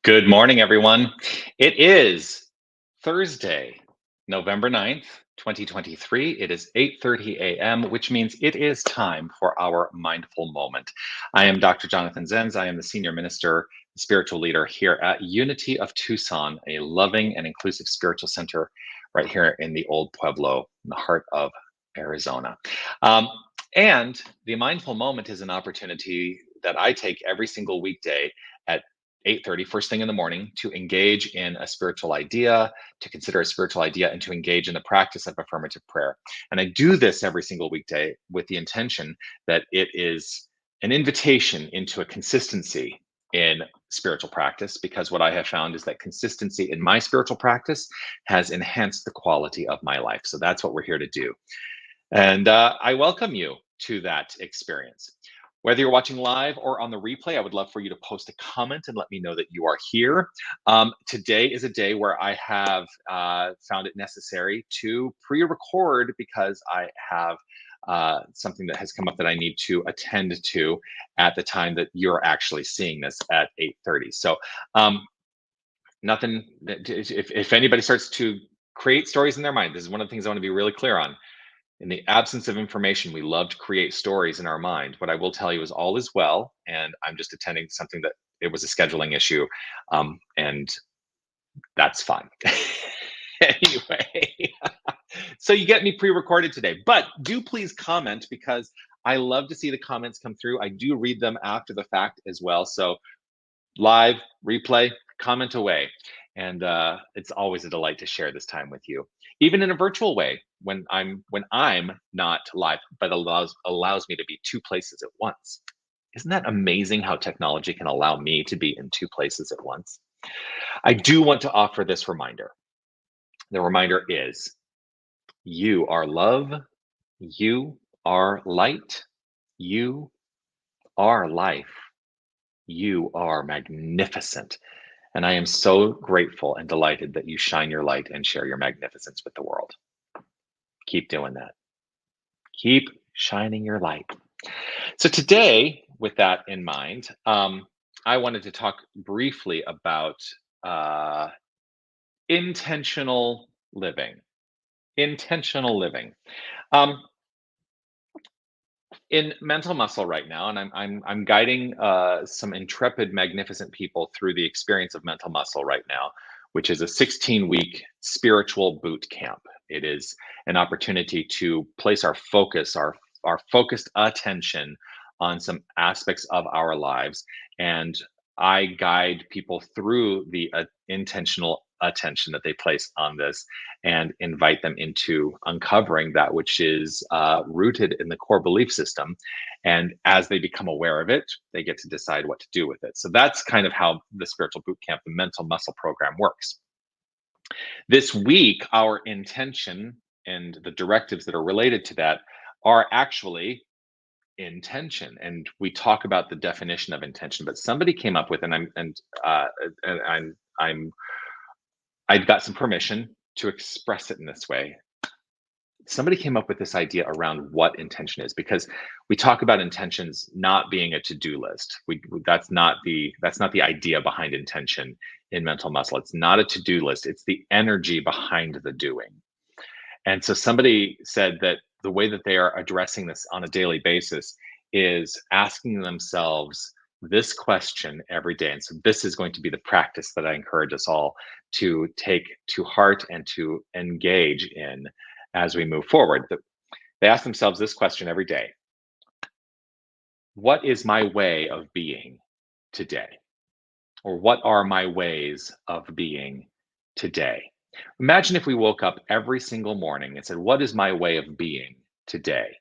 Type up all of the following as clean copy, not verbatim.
Good morning, everyone. It is Thursday, November 9th, 2023. It is 8:30 a.m., which means it is time for our mindful moment. I am Dr. Jonathan Zenz. I am the senior minister, spiritual leader here at Unity of Tucson, a loving and inclusive spiritual center right here in the Old Pueblo, in the heart of Arizona. Um, and the mindful moment is an opportunity that I take every single weekday at 8:30 first thing in the morning to engage in a spiritual idea, to consider a spiritual idea, and to engage in the practice of affirmative prayer. And I do this every single weekday with the intention that it is an invitation into a consistency in spiritual practice, because what I have found is that consistency in my spiritual practice has enhanced the quality of my life. So that's what we're here to do. And I welcome you to that experience. Whether you're watching live or on the replay, I would love for you to post a comment and let me know that you are here. Today is a day where I have found it necessary to pre-record because I have something that has come up that I need to attend to at the time that you're actually seeing this at 8:30. So nothing, if anybody starts to create stories in their mind, this is one of the things I want to be really clear on. In the absence of information, we love to create stories in our mind. What I will tell you is all is well, and I'm just attending to something that it was a scheduling issue, and that's fine. Anyway, so you get me pre-recorded today, but do please comment because I love to see the comments come through. I do read them after the fact as well. So live, replay, comment away. And it's always a delight to share this time with you, even in a virtual way when I'm not live, but allows me to be two places at once. Isn't that amazing how technology can allow me to be in two places at once? I do want to offer this reminder. The reminder is you are love, you are light, you are life, you are magnificent. And I am so grateful and delighted that you shine your light and share your magnificence with the world. Keep doing that. Keep shining your light. So today, with that in mind, I wanted to talk briefly about intentional living. Intentional living. Um, in mental muscle right now, and I'm guiding some intrepid, magnificent people through the experience of mental muscle right now, which is a 16-week spiritual boot camp. It is an opportunity to place our focus, our focused attention on some aspects of our lives, and I guide people through the intentional attention that they place on this and invite them into uncovering that which is rooted in the core belief system. And as they become aware of it, they get to decide what to do with it. So that's kind of how the spiritual boot camp, the mental muscle program works. This week, our intention and the directives that are related to that are actually intention, and we talk about the definition of intention, but somebody came up with, and I've got some permission to express it in this way. Somebody came up with this idea around what intention is, because we talk about intentions not being a to-do list. That's not the idea behind intention in mental muscle. It's not a to-do list. It's the energy behind the doing. And so somebody said that the way that they are addressing this on a daily basis is asking themselves this question every day. And so this is going to be the practice that I encourage us all to take to heart and to engage in as we move forward. They ask themselves this question every day: what is my way of being today? Or what are my ways of being today? Imagine if we woke up every single morning and said, what is my way of being today?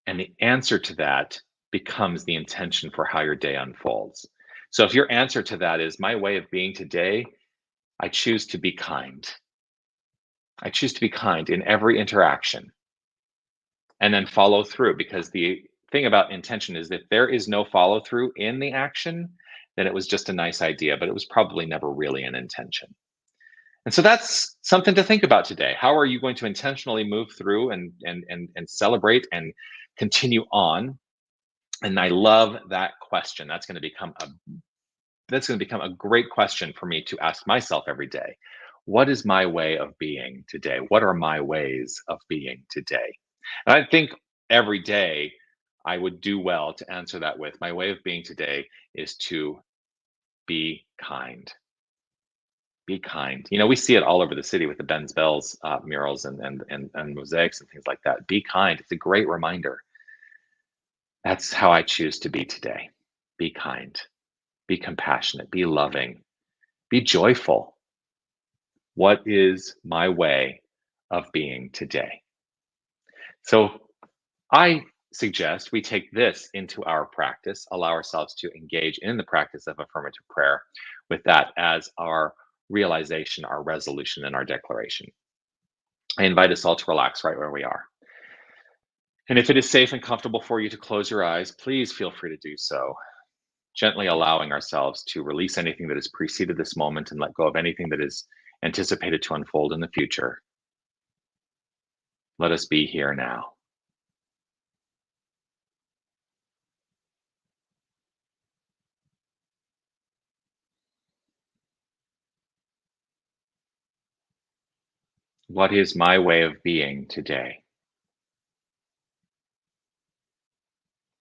And the answer to that becomes the intention for how your day unfolds. So if your answer to that is, my way of being today, I choose to be kind. I choose to be kind in every interaction and then follow through, because the thing about intention is that there is no follow through in the action, then it was just a nice idea, but it was probably never really an intention. And so that's something to think about today. How are you going to intentionally move through and celebrate and continue on? And I love that question. That's going to become a great question for me to ask myself every day. What is my way of being today? What are my ways of being today? And I think every day I would do well to answer that with, my way of being today is to be kind. Be kind. We see it all over the city with the Ben's Bells murals and mosaics and things like that. Be kind. It's a great reminder. That's how I choose to be today. Be kind. Be compassionate. Be loving. Be joyful. What is my way of being today? So I suggest we take this into our practice, allow ourselves to engage in the practice of affirmative prayer with that as our realization, our resolution, and our declaration. I invite us all to relax right where we are. And if it is safe and comfortable for you to close your eyes, please feel free to do so, gently allowing ourselves to release anything that has preceded this moment and let go of anything that is anticipated to unfold in the future. Let us be here now. What is my way of being today?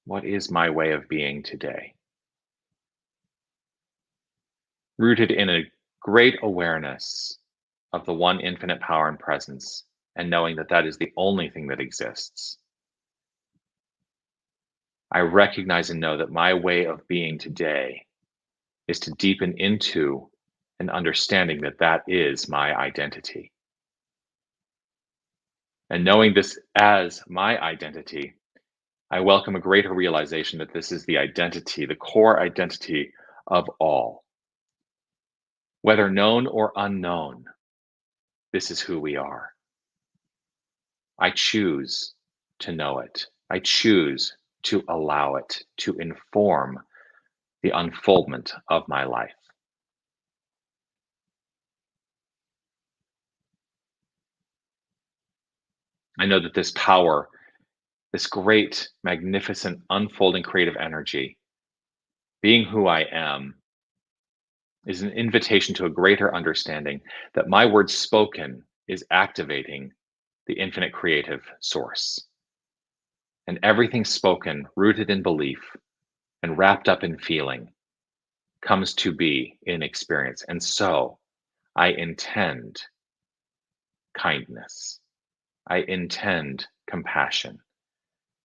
What is my way of being today? Rooted in a great awareness of the one infinite power and presence, and knowing that that is the only thing that exists. I recognize and know that my way of being today is to deepen into an understanding that that is my identity. And knowing this as my identity, I welcome a greater realization that this is the identity, the core identity of all. Whether known or unknown, this is who we are. I choose to know it. I choose to allow it to inform the unfoldment of my life. I know that this power, this great, magnificent, unfolding creative energy, being who I am, is an invitation to a greater understanding that my word spoken is activating the infinite creative source. And everything spoken, rooted in belief and wrapped up in feeling, comes to be in experience. And so I intend kindness. I intend compassion.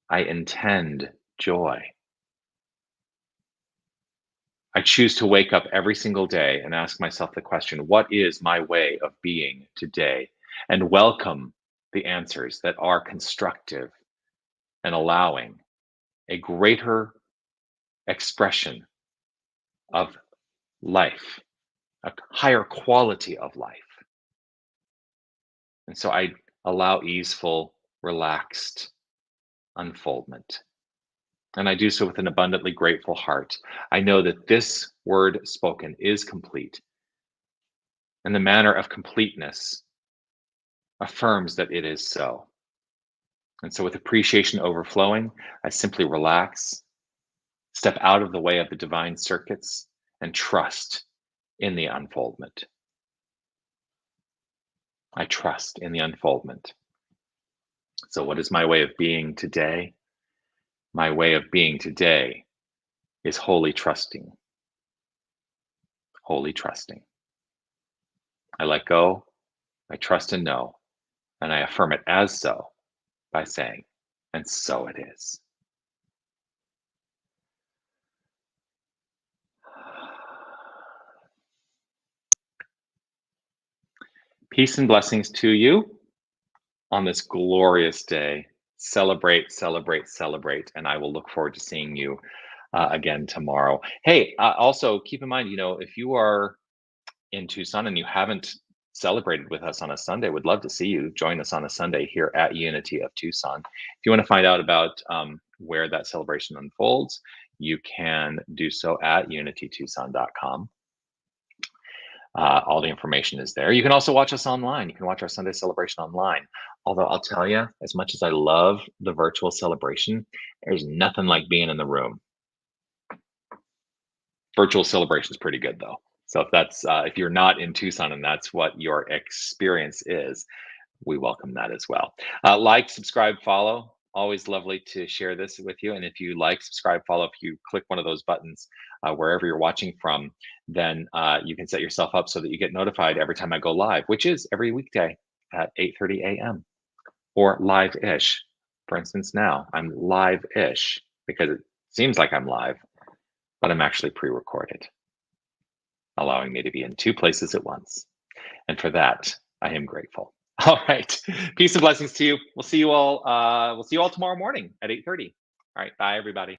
I intend joy. I choose to wake up every single day and ask myself the question, what is my way of being today? And welcome the answers that are constructive and allowing a greater expression of life, a higher quality of life. And so I allow easeful, relaxed unfoldment. And I do so with an abundantly grateful heart. I know that this word spoken is complete, and the manner of completeness affirms that it is so. And so, with appreciation overflowing, I simply relax, step out of the way of the divine circuits, and trust in the unfoldment. I trust in the unfoldment. So, what is my way of being today? My way of being today is wholly trusting. Wholly trusting. I let go, I trust and know, and I affirm it as so by saying, and so it is. Peace and blessings to you on this glorious day. Celebrate, celebrate, celebrate. And I will look forward to seeing you again tomorrow. Hey, also keep in mind, if you are in Tucson and you haven't celebrated with us on a Sunday, would love to see you join us on a Sunday here at Unity of Tucson. If you want to find out about where that celebration unfolds, you can do so at unitytucson.com. All the information is there. You can also watch us online. You can watch our Sunday celebration online. Although I'll tell you, as much as I love the virtual celebration, there's nothing like being in the room. Virtual celebration is pretty good though. So if you're not in Tucson and that's what your experience is, we welcome that as well. Like, subscribe, follow. Always lovely to share this with you. And if you like, subscribe, follow, if you click one of those buttons wherever you're watching from, then you can set yourself up so that you get notified every time I go live, which is every weekday at 8:30 a.m. or live-ish. For instance, now I'm live-ish because it seems like I'm live, but I'm actually pre-recorded, allowing me to be in two places at once. And for that, I am grateful. All right. Peace and blessings to you. We'll see you all tomorrow morning at 8:30. All right. Bye, everybody.